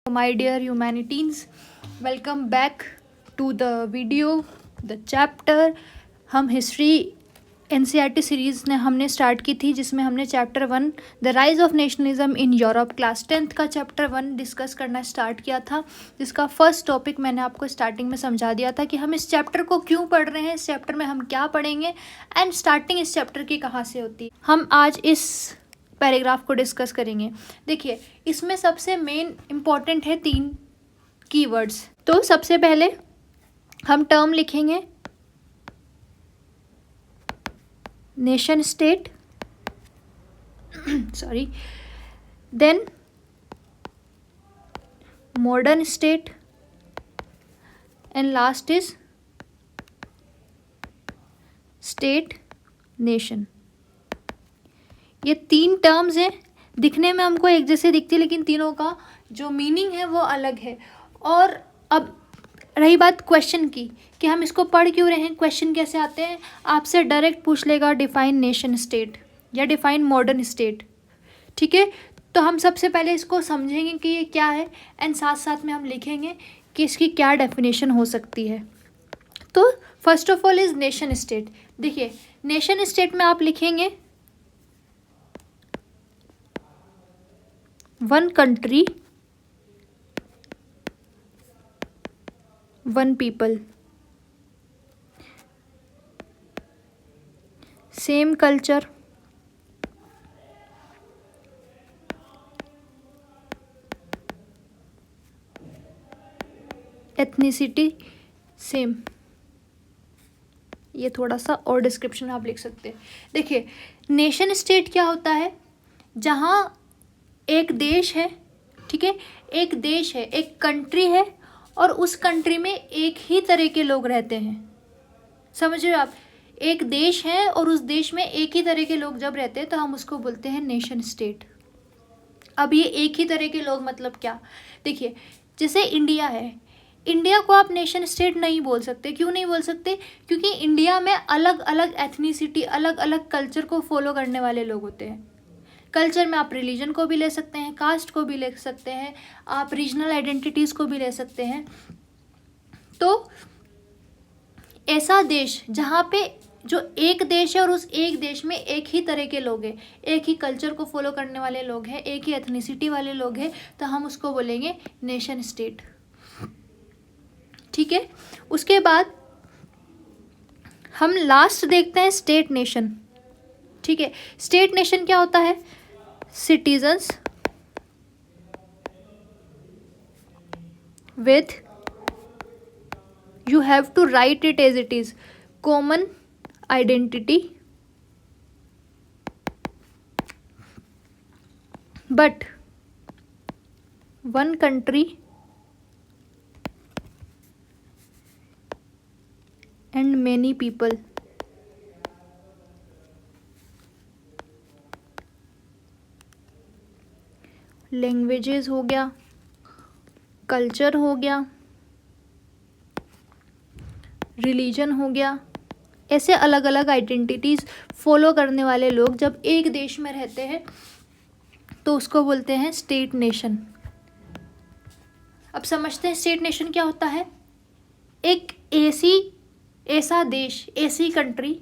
My dear humanitarians, welcome back to the video, the chapter. हम history NCERT series ने हमने start की थी, जिसमें हमने chapter 1 the rise of nationalism in Europe class 10th का चैप्टर 1 डिस्कस करना स्टार्ट किया था, जिसका फर्स्ट टॉपिक मैंने आपको स्टार्टिंग में समझा दिया था कि हम इस चैप्टर को क्यों पढ़ रहे हैं, इस चैप्टर में हम क्या पढ़ेंगे एंड स्टार्टिंग इस चैप्टर की कहाँ से होती है। हम आज इस पैराग्राफ को डिस्कस करेंगे। देखिए, इसमें सबसे मेन इम्पॉर्टेंट है 3 कीवर्ड्स। तो सबसे पहले हम टर्म लिखेंगे nation state, sorry, then modern state and last is state nation. ये 3 टर्म्स हैं, दिखने में हमको एक जैसे दिखती है, लेकिन तीनों का जो मीनिंग है वो अलग है। और अब रही बात क्वेश्चन की कि हम इसको पढ़ क्यों रहे हैं, क्वेश्चन कैसे आते हैं, आपसे डायरेक्ट पूछ लेगा डिफाइन नेशन स्टेट या डिफाइन मॉडर्न स्टेट। ठीक है, तो हम सबसे पहले इसको समझेंगे कि ये क्या है एंड साथ साथ में हम लिखेंगे कि इसकी क्या डेफिनेशन हो सकती है। तो first of all is nation state. देखिए, नेशन स्टेट में आप लिखेंगे one country one people, same culture, ethnicity same. ये थोड़ा सा और डिस्क्रिप्शन आप लिख सकते हैं। देखिए, नेशन स्टेट क्या होता है, जहाँ एक देश है, ठीक है, एक देश है, एक कंट्री है और उस कंट्री में एक ही तरह के लोग रहते हैं। समझ रहे हो आप, एक देश है और उस देश में एक ही तरह के लोग जब रहते हैं तो हम उसको बोलते हैं नेशन स्टेट। अब ये एक ही तरह के लोग मतलब क्या, देखिए जैसे इंडिया है, इंडिया को आप नेशन स्टेट नहीं बोल सकते। क्यों नहीं बोल सकते? क्योंकि इंडिया में अलग अलग एथनिसिटी, अलग अलग कल्चर को फॉलो करने वाले लोग होते हैं। कल्चर में आप रिलीजन को भी ले सकते हैं, कास्ट को भी ले सकते हैं, आप रीजनल आइडेंटिटीज़ को भी ले सकते हैं। तो ऐसा देश जहाँ पे जो एक देश है और उस एक देश में एक ही तरह के लोग हैं, एक ही कल्चर को फॉलो करने वाले लोग हैं, एक ही एथनिसिटी वाले लोग हैं, तो हम उसको बोलेंगे नेशन स्टेट। ठीक है, उसके बाद हम लास्ट देखते हैं स्टेट नेशन। ठीक है, स्टेट नेशन क्या होता है, citizens with, you have to write it as it is, common identity but one country and many people। Languages हो गया, कल्चर हो गया, रिलीजन हो गया, ऐसे अलग अलग आइडेंटिटीज़ फॉलो करने वाले लोग जब एक देश में रहते हैं तो उसको बोलते हैं स्टेट नेशन। अब समझते हैं स्टेट नेशन क्या होता है। एक ऐसा देश, ऐसी कंट्री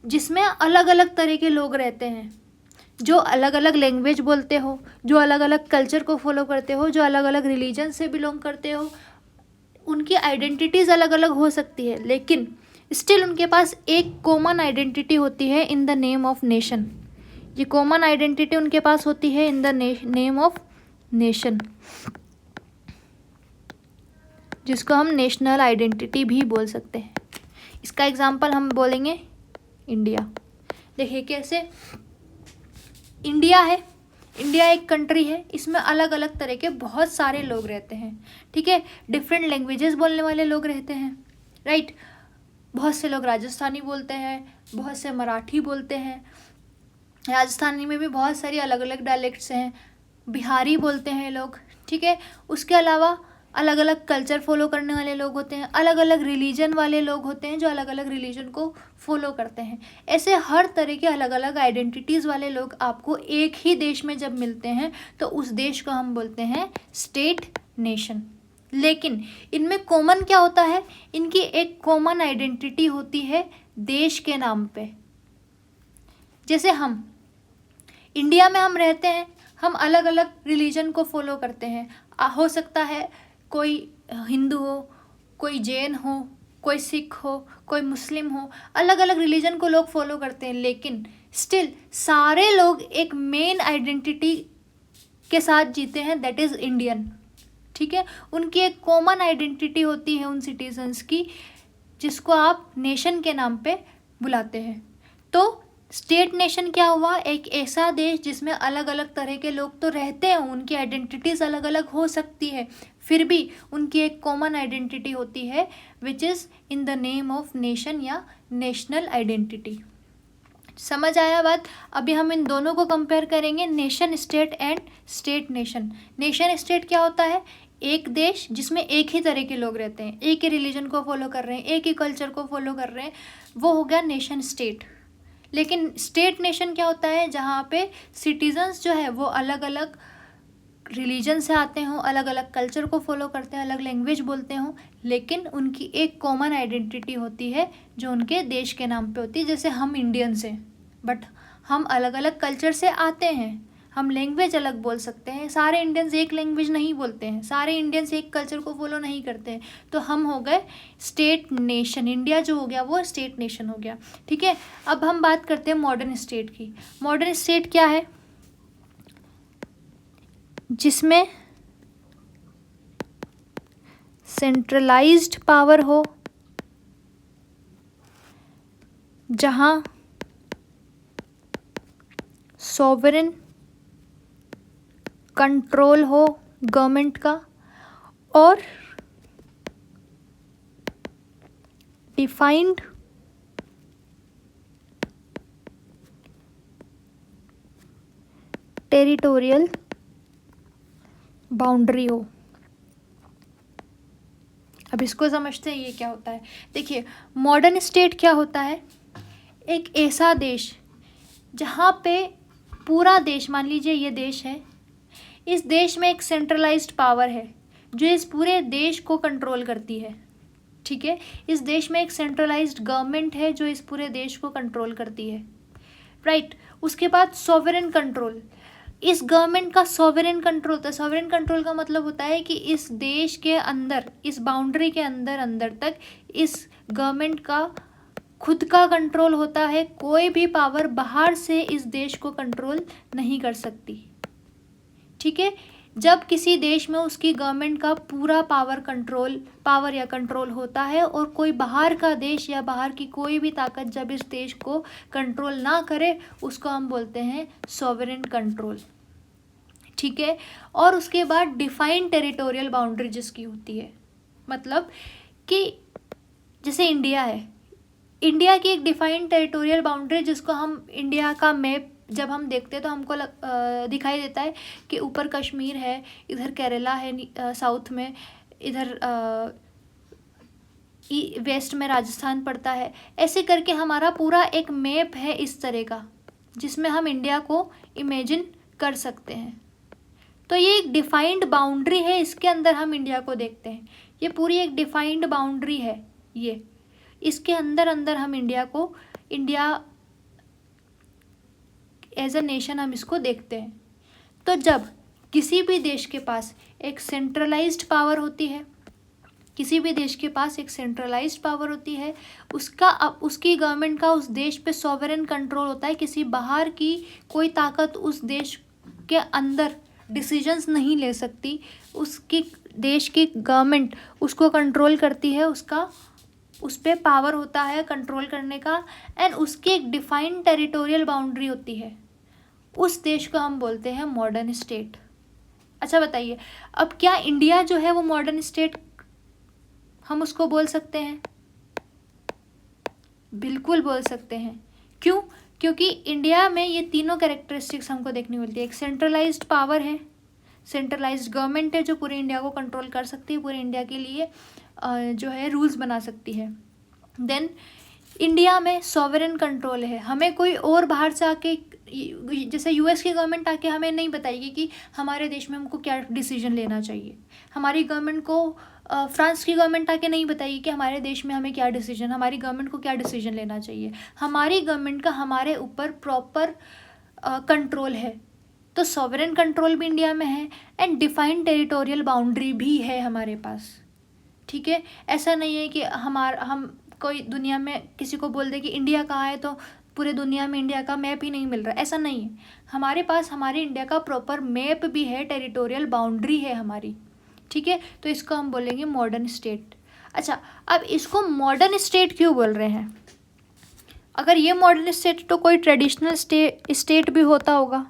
जिसमें अलग अलग तरह के लोग रहते हैं, जो अलग अलग लैंग्वेज बोलते हो, जो अलग अलग कल्चर को फॉलो करते हो, जो अलग अलग रिलीजन से बिलोंग करते हो। उनकी आइडेंटिटीज़ अलग अलग हो सकती है, लेकिन स्टिल उनके पास एक कॉमन आइडेंटिटी होती है in the name of nation. ये कॉमन आइडेंटिटी उनके पास होती है in the name of nation, जिसको हम नेशनल आइडेंटिटी भी बोल सकते हैं। इसका एग्जाम्पल हम बोलेंगे इंडिया। देखिए कैसे, इंडिया है, इंडिया एक कंट्री है, इसमें अलग अलग तरह के बहुत सारे लोग रहते हैं। ठीक है, डिफरेंट लैंग्वेजेस बोलने वाले लोग रहते हैं, राइट। बहुत से लोग राजस्थानी बोलते हैं, बहुत से मराठी बोलते हैं, राजस्थानी में भी बहुत सारी अलग अलग डायलेक्ट्स हैं, बिहारी बोलते हैं लोग। ठीक है, उसके अलावा अलग अलग कल्चर फॉलो करने वाले लोग होते हैं, अलग अलग रिलीजन वाले लोग होते हैं जो अलग अलग रिलीजन को फॉलो करते हैं। ऐसे हर तरह के अलग अलग आइडेंटिटीज़ वाले लोग आपको एक ही देश में जब मिलते हैं तो उस देश को हम बोलते हैं स्टेट नेशन। लेकिन इनमें कॉमन क्या होता है, इनकी एक कॉमन आइडेंटिटी होती है देश के नाम पे। जैसे हम इंडिया में हम रहते हैं, हम अलग अलग रिलीजन को फॉलो करते हैं। हो सकता है कोई हिंदू हो, कोई जैन हो, कोई सिख हो, कोई मुस्लिम हो, अलग अलग रिलीजन को लोग फॉलो करते हैं, लेकिन स्टिल सारे लोग एक मेन आइडेंटिटी के साथ जीते हैं, दैट इज़ इंडियन। ठीक है, उनकी एक कॉमन आइडेंटिटी होती है उन सिटीजन्स की, जिसको आप नेशन के नाम पे बुलाते हैं। तो स्टेट नेशन क्या हुआ, एक ऐसा देश जिसमें अलग अलग तरह के लोग तो रहते हैं, उनकी आइडेंटिटीज़ अलग अलग हो सकती है, फिर भी उनकी एक कॉमन आइडेंटिटी होती है which is in the name of nation या नेशनल आइडेंटिटी। समझ आया बात? अभी हम इन दोनों को कंपेयर करेंगे, nation state and state nation. Nation state क्या होता है, एक देश जिसमें एक ही तरह के लोग रहते हैं, एक ही रिलीजन को फॉलो कर रहे हैं, एक ही कल्चर को फॉलो कर रहे हैं, वो हो गया नेशन स्टेट। लेकिन स्टेट नेशन क्या होता है, जहाँ पे सिटीजन्स जो है वो अलग अलग रिलीजन से आते हों, अलग अलग कल्चर को फॉलो करते हैं, अलग लैंग्वेज बोलते हों, लेकिन उनकी एक कॉमन आइडेंटिटी होती है जो उनके देश के नाम पे होती है। जैसे हम इंडियंस हैं, बट हम अलग अलग कल्चर से आते हैं, हम लैंग्वेज अलग बोल सकते हैं, सारे इंडियंस एक लैंग्वेज नहीं बोलते हैं, सारे इंडियंस एक कल्चर को फॉलो नहीं करते हैं, तो हम हो गए स्टेट नेशन। इंडिया जो हो गया वो स्टेट नेशन हो गया। ठीक है, अब हम बात करते हैं मॉडर्न स्टेट की। मॉडर्न स्टेट क्या है, जिसमें सेंट्रलाइज्ड पावर हो, जहाँ सॉवरेन कंट्रोल हो गवर्नमेंट का, और डिफाइंड टेरिटोरियल बाउंड्री हो। अब इसको समझते हैं ये क्या होता है। देखिए, मॉडर्न स्टेट क्या होता है, एक ऐसा देश जहाँ पे पूरा देश, मान लीजिए ये देश है, इस देश में एक सेंट्रलाइज्ड पावर है जो इस पूरे देश को कंट्रोल करती है। ठीक है, इस देश में एक सेंट्रलाइज्ड गवर्नमेंट है जो इस पूरे देश को कंट्रोल करती है, राइट। उसके बाद सॉवरेन कंट्रोल, इस गवर्नमेंट का सॉवरेन कंट्रोल होता है। सॉवरेन कंट्रोल का मतलब होता है कि इस देश के अंदर, इस बाउंड्री के अंदर अंदर तक इस गवर्नमेंट का खुद का कंट्रोल होता है, कोई भी पावर बाहर से इस देश को कंट्रोल नहीं कर सकती। ठीक है, जब किसी देश में उसकी गवर्नमेंट का पूरा पावर या कंट्रोल होता है, और कोई बाहर का देश या बाहर की कोई भी ताकत जब इस देश को कंट्रोल ना करे, उसको हम बोलते हैं सॉवरेन कंट्रोल। ठीक है, और उसके बाद डिफाइंड टेरिटोरियल बाउंड्री जिसकी होती है, मतलब कि जैसे इंडिया है, इंडिया की एक डिफाइंड टेरिटोरियल बाउंड्री, जिसको हम इंडिया का मैप जब हम देखते हैं तो हमको दिखाई देता है कि ऊपर कश्मीर है, इधर केरला है साउथ में, इधर वेस्ट में राजस्थान पड़ता है। ऐसे करके हमारा पूरा एक मैप है इस तरह का, जिसमें हम इंडिया को इमेजिन कर सकते हैं। तो ये एक डिफाइंड बाउंड्री है, इसके अंदर हम इंडिया को देखते हैं। ये पूरी एक डिफाइंड बाउंड्री है, ये इसके अंदर अंदर हम इंडिया एज अ नेशन हम इसको देखते हैं। तो जब किसी भी देश के पास एक सेंट्रलाइज्ड पावर होती है, किसी भी देश के पास एक सेंट्रलाइज्ड पावर होती है, उसकी गवर्नमेंट का उस देश पे सॉवरेन कंट्रोल होता है, किसी बाहर की कोई ताकत उस देश के अंदर डिसीजंस नहीं ले सकती, उसकी देश की गवर्नमेंट उसको कंट्रोल करती है, उस पर पावर होता है कंट्रोल करने का, एंड उसकी एक डिफाइंड टेरिटोरियल बाउंड्री होती है। उस देश को हम बोलते हैं मॉडर्न स्टेट। अच्छा बताइए, अब क्या इंडिया जो है वो मॉडर्न स्टेट हम उसको बोल सकते हैं? बिल्कुल बोल सकते हैं। क्यों? क्योंकि इंडिया में ये तीनों कैरेक्टरिस्टिक्स हमको देखने मिलती है। एक सेंट्रलाइज्ड पावर है, सेंट्रलाइज्ड गवर्नमेंट है जो पूरे इंडिया को कंट्रोल कर सकती है, पूरे इंडिया के लिए जो है रूल्स बना सकती है। देन इंडिया में सॉवरेन कंट्रोल है, हमें कोई और बाहर से आके, जैसे यूएस की गवर्नमेंट आके हमें नहीं बताएगी कि हमारे देश में हमको क्या डिसीजन लेना चाहिए, हमारी गवर्नमेंट को फ्रांस की गवर्नमेंट आके नहीं बताएगी कि हमारे देश में हमें क्या डिसीजन, हमारी गवर्नमेंट को क्या डिसीजन लेना चाहिए। हमारी गवर्नमेंट का हमारे ऊपर प्रॉपर कंट्रोल है। तो सॉवरेन कंट्रोल भी इंडिया में है एंड डिफाइंड टेरिटोरियल बाउंड्री भी है हमारे पास, ठीक है। ऐसा नहीं है कि हम कोई दुनिया में किसी को बोल दे कि इंडिया कहाँ है तो पूरे दुनिया में इंडिया का मैप ही नहीं मिल रहा, ऐसा नहीं है। हमारे पास हमारे इंडिया का प्रॉपर मैप भी है, टेरिटोरियल बाउंड्री है हमारी, ठीक है। तो इसको हम बोलेंगे मॉडर्न स्टेट। अच्छा, अब इसको मॉडर्न स्टेट क्यों बोल रहे हैं? अगर ये मॉडर्न स्टेट तो कोई ट्रेडिशनल स्टेट भी होता होगा,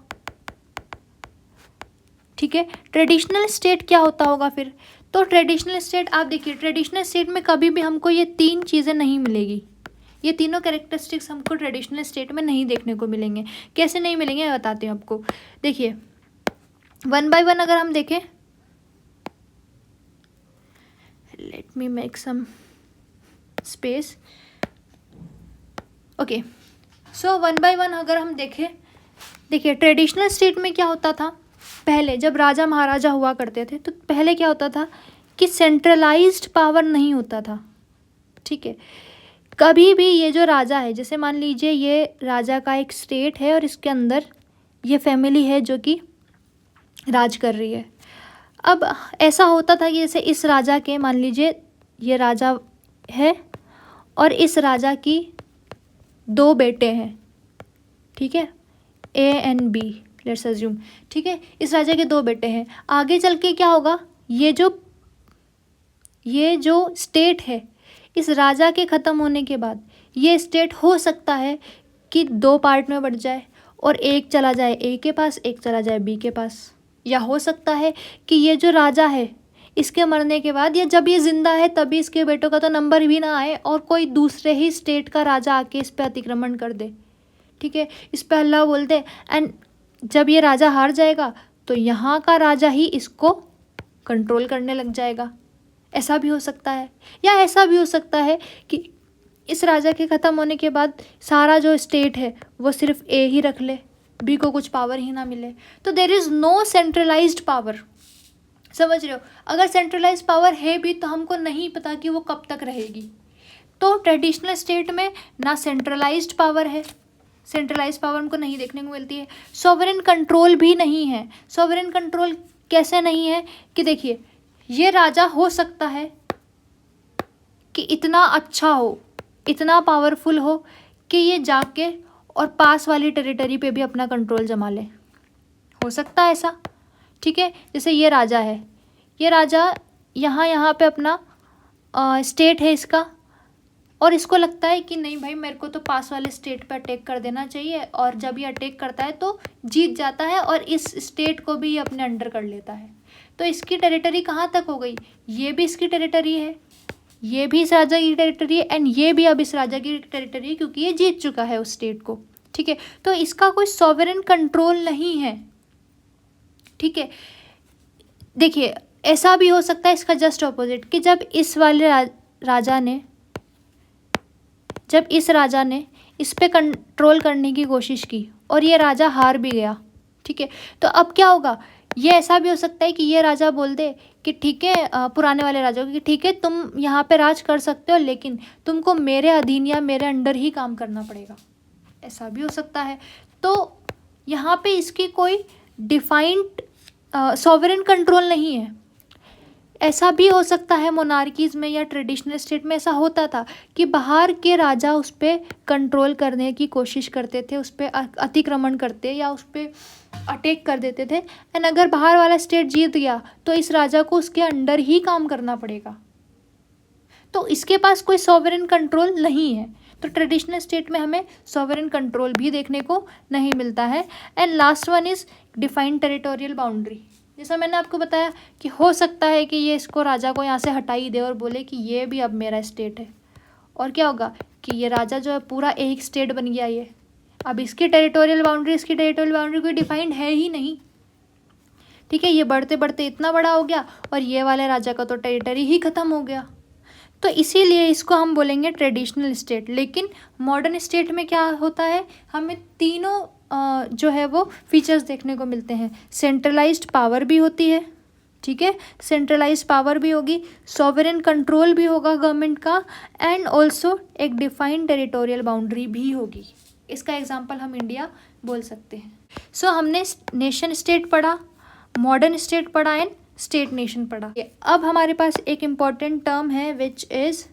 ठीक है। ट्रेडिशनल स्टेट क्या होता होगा फिर? तो ट्रेडिशनल स्टेट, आप देखिए ट्रेडिशनल स्टेट में कभी भी हमको ये 3 चीज़ें नहीं मिलेगी, ये तीनों कैरेक्टरिस्टिक्स हमको ट्रेडिशनल स्टेट में नहीं देखने को मिलेंगे। कैसे नहीं मिलेंगे मैं बताती हूँ आपको। देखिए 1 बाय 1 अगर हम देखें, let me make some space, okay. So 1 by 1 अगर हम देखें, देखिए ट्रेडिशनल स्टेट में क्या होता था, पहले जब राजा महाराजा हुआ करते थे तो पहले क्या होता था कि सेंट्रलाइज्ड पावर नहीं होता था, ठीक है। कभी भी ये जो राजा है, जैसे मान लीजिए ये राजा का एक स्टेट है और इसके अंदर ये फैमिली है जो कि राज कर रही है। अब ऐसा होता था कि जैसे इस राजा के, मान लीजिए ये राजा है और इस राजा की 2 बेटे हैं, ठीक है, A and B, let's assume, ठीक है। इस राजा के 2 बेटे हैं। आगे चल के क्या होगा, ये जो स्टेट है, इस राजा के ख़त्म होने के बाद ये स्टेट हो सकता है कि 2 पार्ट में बट जाए और एक चला जाए ए के पास, एक चला जाए बी के पास। या हो सकता है कि ये जो राजा है इसके मरने के बाद या जब ये ज़िंदा है तभी इसके बेटों का तो नंबर भी ना आए और कोई दूसरे ही स्टेट का राजा आके इस पर अतिक्रमण कर दे, ठीक है, इस पर अल्लाह बोल दे। एंड जब ये राजा हार जाएगा तो यहाँ का राजा ही इसको कंट्रोल करने लग जाएगा। ऐसा भी हो सकता है। या ऐसा भी हो सकता है कि इस राजा के ख़त्म होने के बाद सारा जो स्टेट है वो सिर्फ ए ही रख ले, बी को कुछ पावर ही ना मिले। तो there is no centralised power, समझ रहे हो। अगर सेंट्रलाइज्ड पावर है भी तो हमको नहीं पता कि वो कब तक रहेगी। तो ट्रेडिशनल स्टेट में ना सेंट्रलाइज्ड पावर है, सेंट्रलाइज पावर हमको नहीं देखने को मिलती है। सॉवरेन कंट्रोल भी नहीं है। सॉवरेन कंट्रोल कैसे नहीं है कि देखिए ये राजा हो सकता है कि इतना अच्छा हो, इतना पावरफुल हो कि ये जाके और पास वाली टेरिटरी पे भी अपना कंट्रोल जमा ले, हो सकता है ऐसा, ठीक है। जैसे ये राजा है, ये राजा यहाँ पे अपना स्टेट है इसका, और इसको लगता है कि नहीं भाई मेरे को तो पास वाले स्टेट पर अटैक कर देना चाहिए, और जब ये अटैक करता है तो जीत जाता है और इस स्टेट को भी ये अपने अंडर कर लेता है। तो इसकी टेरिटरी कहाँ तक हो गई, ये भी इसकी टेरिटरी है, ये भी इस राजा की टेरिटरी है एंड ये भी अब इस राजा की टेरिटरी है क्योंकि ये जीत चुका है उस स्टेट को, ठीक है। तो इसका कोई सॉवरेन कंट्रोल नहीं है, ठीक है। देखिए ऐसा भी हो सकता है इसका जस्ट ऑपोजिट कि जब इस राजा ने इस पे कंट्रोल करने की कोशिश की और ये राजा हार भी गया, ठीक है। तो अब क्या होगा, ये ऐसा भी हो सकता है कि ये राजा बोल दे कि ठीक है, पुराने वाले राजा को कि ठीक है तुम यहाँ पे राज कर सकते हो लेकिन तुमको मेरे अधीन या मेरे अंडर ही काम करना पड़ेगा, ऐसा भी हो सकता है। तो यहाँ पे इसकी कोई डिफाइंड सॉवरेन कंट्रोल नहीं है। ऐसा भी हो सकता है मोनार्कीज़ में या ट्रेडिशनल स्टेट में ऐसा होता था कि बाहर के राजा उस पर कंट्रोल करने की कोशिश करते थे, उस पर अतिक्रमण करते या उस पर अटैक कर देते थे, एंड अगर बाहर वाला स्टेट जीत गया तो इस राजा को उसके अंडर ही काम करना पड़ेगा। तो इसके पास कोई सॉवरेन कंट्रोल नहीं है। तो ट्रेडिशनल स्टेट में हमें सॉवरेन कंट्रोल भी देखने को नहीं मिलता है। And last one is defined territorial boundary. जैसा मैंने आपको बताया कि हो सकता है कि ये इसको राजा को यहाँ से हटा ही दे और बोले कि ये भी अब मेरा स्टेट है, और क्या होगा कि ये राजा जो है पूरा एक स्टेट बन गया, ये अब इसकी टेरिटोरियल बाउंड्री कोई डिफाइंड है ही नहीं, ठीक है। ये बढ़ते बढ़ते इतना बड़ा हो गया और ये वाले राजा का तो टेरिटरी ही ख़त्म हो गया। तो इसीलिए इसको हम बोलेंगे ट्रेडिशनल स्टेट। लेकिन मॉडर्न स्टेट में क्या होता है, हमें तीनों जो है वो फीचर्स देखने को मिलते हैं। सेंट्रलाइज्ड पावर भी होती है, ठीक है, सेंट्रलाइज्ड पावर भी होगी, सॉवरेन कंट्रोल भी होगा गवर्नमेंट का, एंड ऑल्सो एक डिफाइंड टेरिटोरियल बाउंड्री भी होगी। इसका एग्जांपल हम इंडिया बोल सकते हैं। सो हमने नेशन स्टेट पढ़ा, मॉडर्न स्टेट पढ़ा एंड स्टेट नेशन पढ़ा। अब हमारे पास एक इम्पॉर्टेंट टर्म है which is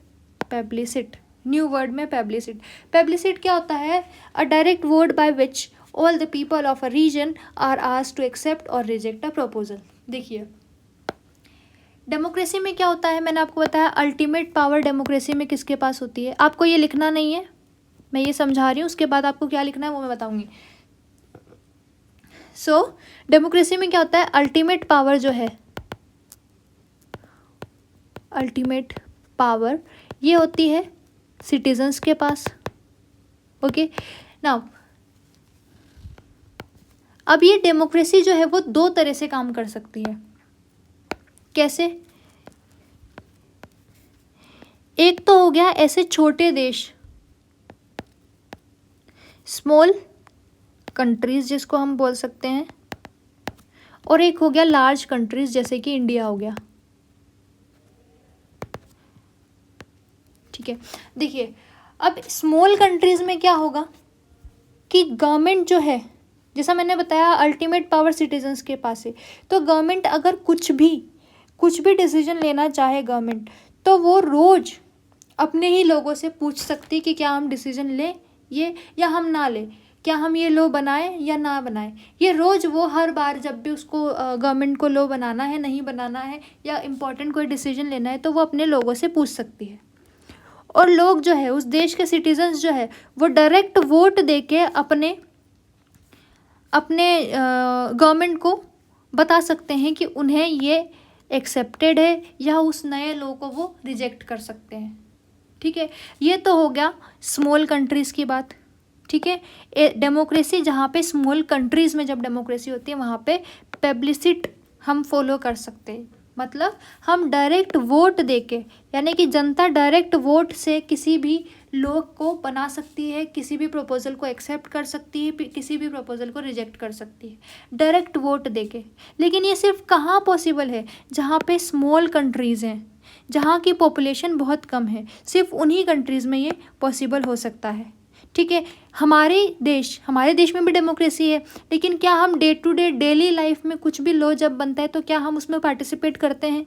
plebiscite. New word में पेब्लिसिट। पेब्लिसिट क्या होता है? A direct vote by which all the people of a region are asked to accept और रिजेक्ट अ प्रपोजल। देखिए डेमोक्रेसी में क्या होता है, मैंने आपको बताया अल्टीमेट पावर डेमोक्रेसी में किसके पास होती है। आपको ये लिखना नहीं है, मैं ये समझा रही हूँ, उसके बाद आपको क्या लिखना है वो मैं बताऊंगी। सो डेमोक्रेसी में क्या होता है, अल्टीमेट पावर जो है, अल्टीमेट पावर ये होती है सिटीजन्स के पास। ओके नाउ अब ये डेमोक्रेसी जो है वो दो तरह से काम कर सकती है। कैसे? एक तो हो गया ऐसे छोटे देश, स्मॉल कंट्रीज जिसको हम बोल सकते हैं, और एक हो गया लार्ज कंट्रीज जैसे कि इंडिया हो गया। ठीक है, देखिए अब स्मॉल कंट्रीज में क्या होगा कि गवर्नमेंट जो है, जैसा मैंने बताया अल्टीमेट पावर सिटीजन्स के पास है, तो गवर्नमेंट अगर कुछ भी डिसीजन लेना चाहे गवर्नमेंट, तो वो रोज़ अपने ही लोगों से पूछ सकती कि क्या हम डिसीजन लें ये या हम ना लें, क्या हम ये लॉ बनाएं या ना बनाएं। ये रोज़ वो हर बार जब भी उसको गवर्नमेंट को लॉ बनाना है, नहीं बनाना है, या इम्पोर्टेंट कोई डिसीजन लेना है, तो वो अपने लोगों से पूछ सकती है। और लोग जो है, उस देश के सिटीजन्स जो है, वो डायरेक्ट वोट देके अपने गवर्नमेंट को बता सकते हैं कि उन्हें ये एक्सेप्टेड है या उस नए लॉ को वो रिजेक्ट कर सकते हैं। ठीक है, ये तो हो गया स्मॉल कंट्रीज़ की बात। ठीक है, डेमोक्रेसी जहाँ पे स्मॉल कंट्रीज़ में जब डेमोक्रेसी होती है वहाँ पे पेब्लिसिट हम फॉलो कर सकते हैं। मतलब हम डायरेक्ट वोट देके, यानी कि जनता डायरेक्ट वोट से किसी भी लोग को बना सकती है, किसी भी प्रपोजल को एक्सेप्ट कर सकती है, किसी भी प्रपोजल को रिजेक्ट कर सकती है, डायरेक्ट वोट देके। लेकिन ये सिर्फ कहाँ पॉसिबल है? जहाँ पे स्मॉल कंट्रीज़ हैं, जहाँ की पॉपुलेशन बहुत कम है, सिर्फ उन्हीं कंट्रीज़ में ये पॉसिबल हो सकता है। ठीक है, हमारे देश में भी डेमोक्रेसी है, लेकिन क्या हम day to day daily life में कुछ भी लॉ जब बनता है तो क्या हम उसमें पार्टिसिपेट करते हैं?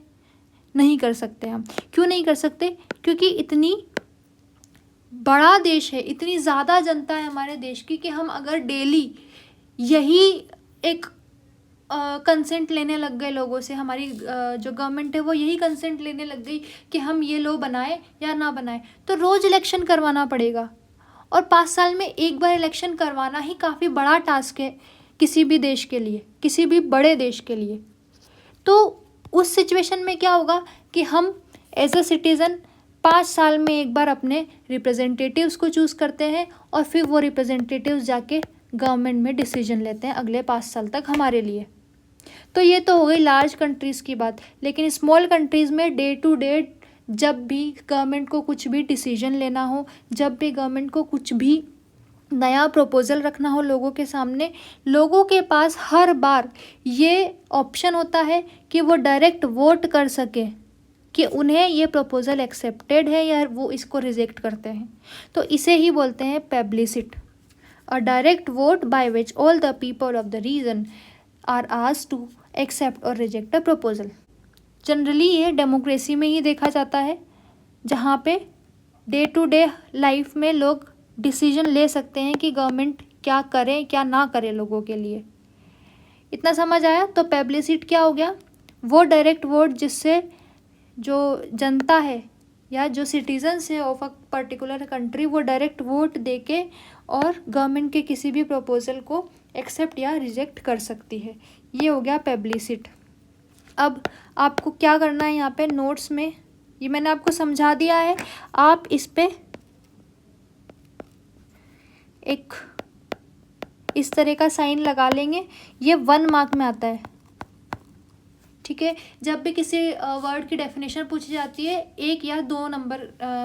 नहीं कर सकते हम। क्यों नहीं कर सकते? क्योंकि इतनी बड़ा देश है, इतनी ज़्यादा जनता है हमारे देश की, कि हम अगर डेली यही एक कंसेंट लेने लग गए लोगों से, हमारी जो गवर्नमेंट है वो यही कंसेंट लेने लग गई कि हम ये लॉ बनाएं या ना बनाएं, तो रोज़ इलेक्शन करवाना पड़ेगा। और 5 साल में एक बार इलेक्शन करवाना ही काफ़ी बड़ा टास्क है किसी भी देश के लिए, किसी भी बड़े देश के लिए। तो उस सिचुएशन में क्या होगा कि हम एज अ सिटीज़न 5 साल में एक बार अपने रिप्रेजेंटेटिव्स को चूज़ करते हैं, और फिर वो रिप्रेजेंटेटिव्स जाके गवर्नमेंट में डिसीजन लेते हैं अगले 5 साल तक हमारे लिए। तो ये तो हो गई लार्ज कंट्रीज़ की बात। लेकिन स्मॉल कंट्रीज़ में डे टू डे जब भी गवर्नमेंट को कुछ भी डिसीजन लेना हो, जब भी गवर्नमेंट को कुछ भी नया प्रपोजल रखना हो लोगों के सामने, लोगों के पास हर बार ये ऑप्शन होता है कि वो डायरेक्ट वोट कर सके कि उन्हें ये प्रपोजल एक्सेप्टेड है या वो इसको रिजेक्ट करते हैं। तो इसे ही बोलते हैं plebiscite, a direct vote by which all the people of the region are asked to accept और रिजेक्ट अ प्रपोजल। जनरली ये डेमोक्रेसी में ही देखा जाता है, जहाँ पे डे टू डे लाइफ में लोग डिसीजन ले सकते हैं कि गवर्नमेंट क्या करे क्या ना करे लोगों के लिए। इतना समझ आया? तो पेब्लिसिट क्या हो गया? वो डायरेक्ट वोट जिससे जो जनता है या जो सिटीजन्स है ऑफ अ पर्टिकुलर कंट्री, वो डायरेक्ट वोट देके और गवर्नमेंट के किसी भी प्रपोजल को एक्सेप्ट या रिजेक्ट कर सकती है। ये हो गया पेब्लिसिट। अब आपको क्या करना है, यहाँ पे नोट्स में ये मैंने आपको समझा दिया है, आप इस पे एक इस तरह का साइन लगा लेंगे। ये 1 मार्क में आता है। ठीक है। जब भी किसी वर्ड की डेफिनेशन पूछी जाती है 1 या 2 नंबर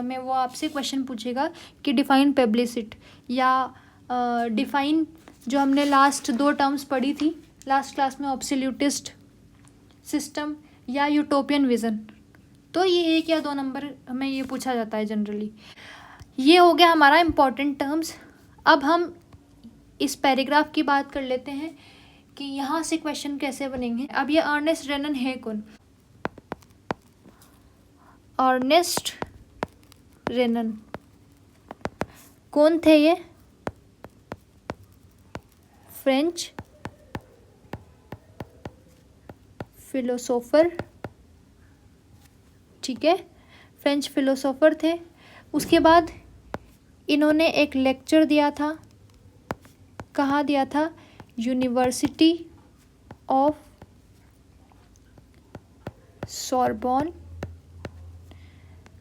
में वो आपसे क्वेश्चन पूछेगा कि डिफाइन पेब्लिसिट या डिफाइन, जो हमने लास्ट 2 टर्म्स पढ़ी थी लास्ट क्लास में, ऑब्सोल्यूटिस्ट सिस्टम या यूटोपियन विज़न। तो ये 1 या 2 नंबर में ये पूछा जाता है जनरली। ये हो गया हमारा इम्पॉर्टेंट टर्म्स। अब हम इस पैराग्राफ की बात कर लेते हैं कि यहाँ से क्वेश्चन कैसे बनेंगे। अब ये अर्नेस्ट रेनन है कौन? अर्नेस्ट रेनन कौन थे? ये फ्रेंच फिलोसोफर, ठीक है, फ्रेंच फिलोसोफर थे। उसके बाद इन्होंने एक लेक्चर दिया था, कहाँ दिया था? University of Sorbonne.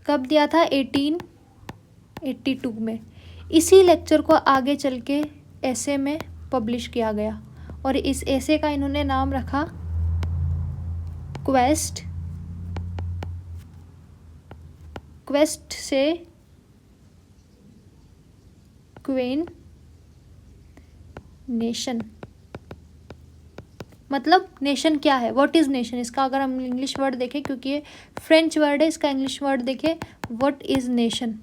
कब दिया था? 1882 में। इसी लेक्चर को आगे चल के ऐसे में पब्लिश किया गया और इस ऐसे का इन्होंने नाम रखा क्वेस्ट से क्वीन नेशन। मतलब नेशन क्या है, व्हाट इज़ नेशन? इसका अगर हम इंग्लिश वर्ड देखें, क्योंकि ये फ्रेंच वर्ड है, इसका इंग्लिश वर्ड देखें व्हाट इज़ नेशन,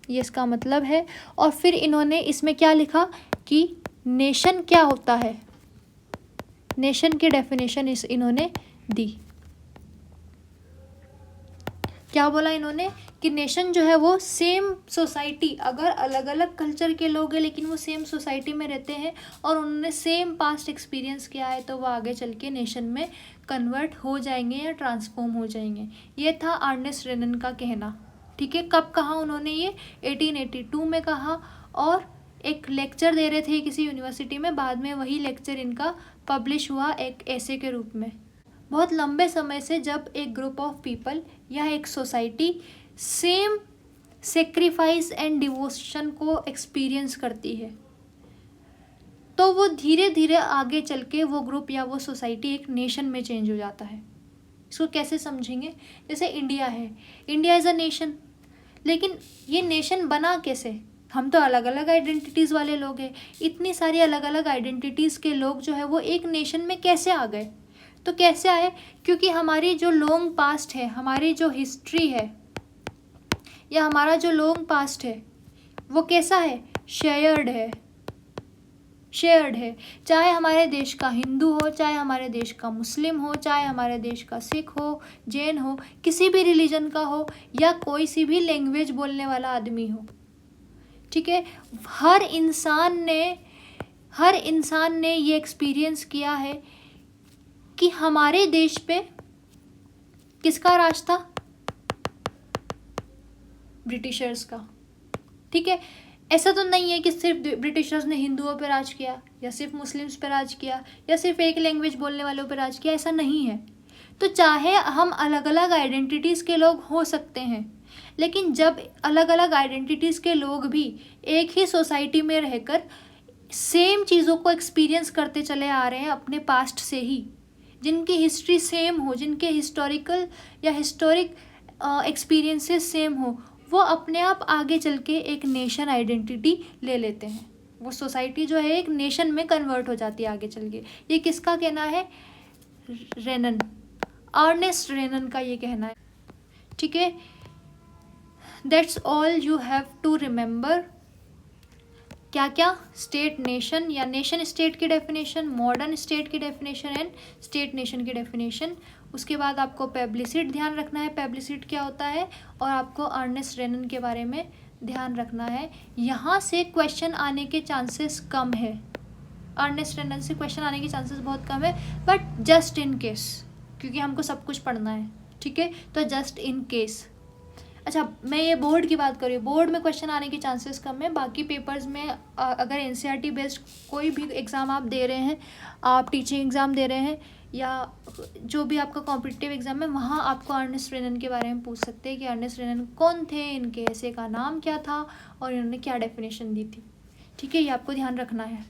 ये इसका मतलब है। और फिर इन्होंने इसमें क्या लिखा कि नेशन क्या होता है, नेशन की डेफिनेशन इन्होंने दी। क्या बोला इन्होंने कि नेशन जो है वो सेम सोसाइटी, अगर अलग अलग कल्चर के लोग हैं लेकिन वो सेम सोसाइटी में रहते हैं और उन्होंने सेम पास्ट एक्सपीरियंस किया है, तो वो आगे चल के नेशन में कन्वर्ट हो जाएंगे या ट्रांसफॉर्म हो जाएंगे। ये था अर्नेस्ट रेनन का कहना, ठीक है। कब कहा उन्होंने? ये 1882 में कहा और एक लेक्चर दे रहे थे किसी यूनिवर्सिटी में। बाद में वही लेक्चर इनका पब्लिश हुआ एक ऐसे के रूप में। बहुत लंबे समय से जब एक ग्रुप ऑफ पीपल या एक society same sacrifice and devotion को एक्सपीरियंस करती है, तो वो धीरे धीरे आगे चल के वो ग्रुप या वो सोसाइटी एक नेशन में चेंज हो जाता है। इसको कैसे समझेंगे? जैसे इंडिया है, इंडिया इज़ अ नेशन, लेकिन ये नेशन बना कैसे? हम तो अलग अलग आइडेंटिटीज़ वाले लोग हैं। इतनी सारी अलग अलग आइडेंटिटीज़ के लोग जो है वो एक नेशन में कैसे आ गए? तो कैसे आए? क्योंकि हमारी जो लॉन्ग पास्ट है, हमारी जो हिस्ट्री है या हमारा जो लॉन्ग पास्ट है वो कैसा है? शेयर्ड है, शेयर्ड है। चाहे हमारे देश का हिंदू हो, चाहे हमारे देश का मुस्लिम हो, चाहे हमारे देश का सिख हो, जैन हो, किसी भी रिलीजन का हो या कोई सी भी लैंग्वेज बोलने वाला आदमी हो, ठीक है। हर इंसान ने ये एक्सपीरियंस किया है कि हमारे देश पे किसका राज था? ब्रिटिशर्स का, ठीक है। ऐसा तो नहीं है कि सिर्फ ब्रिटिशर्स ने हिंदुओं पे राज किया या सिर्फ मुस्लिम्स पे राज किया या सिर्फ एक लैंग्वेज बोलने वालों पे राज किया, ऐसा नहीं है। तो चाहे हम अलग अलग आइडेंटिटीज़ के लोग हो सकते हैं, लेकिन जब अलग अलग आइडेंटिटीज़ के लोग भी एक ही सोसाइटी में रहकर सेम चीज़ों को एक्सपीरियंस करते चले आ रहे हैं अपने पास्ट से ही, जिनकी हिस्ट्री सेम हो, जिनके हिस्टोरिक एक्सपीरियंसेस सेम हो, वो अपने आप आगे चल के एक नेशन आइडेंटिटी ले लेते हैं। वो सोसाइटी जो है एक नेशन में कन्वर्ट हो जाती है आगे चल के। ये किसका कहना है? रेनन, अर्नेस्ट रेनन का ये कहना है, ठीक है। That's all you have to remember. क्या क्या? स्टेट नेशन या नेशन स्टेट की डेफिनेशन, मॉडर्न स्टेट की डेफिनेशन एंड स्टेट नेशन की डेफिनेशन। उसके बाद आपको पेब्लिसिट ध्यान रखना है, पेब्लिसिट क्या होता है, और आपको अर्नेस्ट रेनन के बारे में ध्यान रखना है। यहाँ से क्वेश्चन आने के चांसेस कम है, अर्नेस्ट रेनन से क्वेश्चन आने के चांसेस बहुत कम है, बट जस्ट इन केस, क्योंकि हमको सब कुछ पढ़ना है, ठीक है। तो जस्ट इन केस। अच्छा, मैं ये बोर्ड की बात कर रही हूँ, बोर्ड में क्वेश्चन आने के चांसेस कम है। बाकी पेपर्स में अगर एनसीईआरटी बेस्ड कोई भी एग्ज़ाम आप दे रहे हैं, आप टीचिंग एग्ज़ाम दे रहे हैं या जो भी आपका कॉम्पिटिटिव एग्ज़ाम है, वहाँ आपको अर्नेस्ट रेनन के बारे में पूछ सकते हैं कि अर्नेस्ट रेनन कौन थे, इनके ऐसे का नाम क्या था और इन्होंने क्या डेफिनेशन दी थी, ठीक है। ये आपको ध्यान रखना है।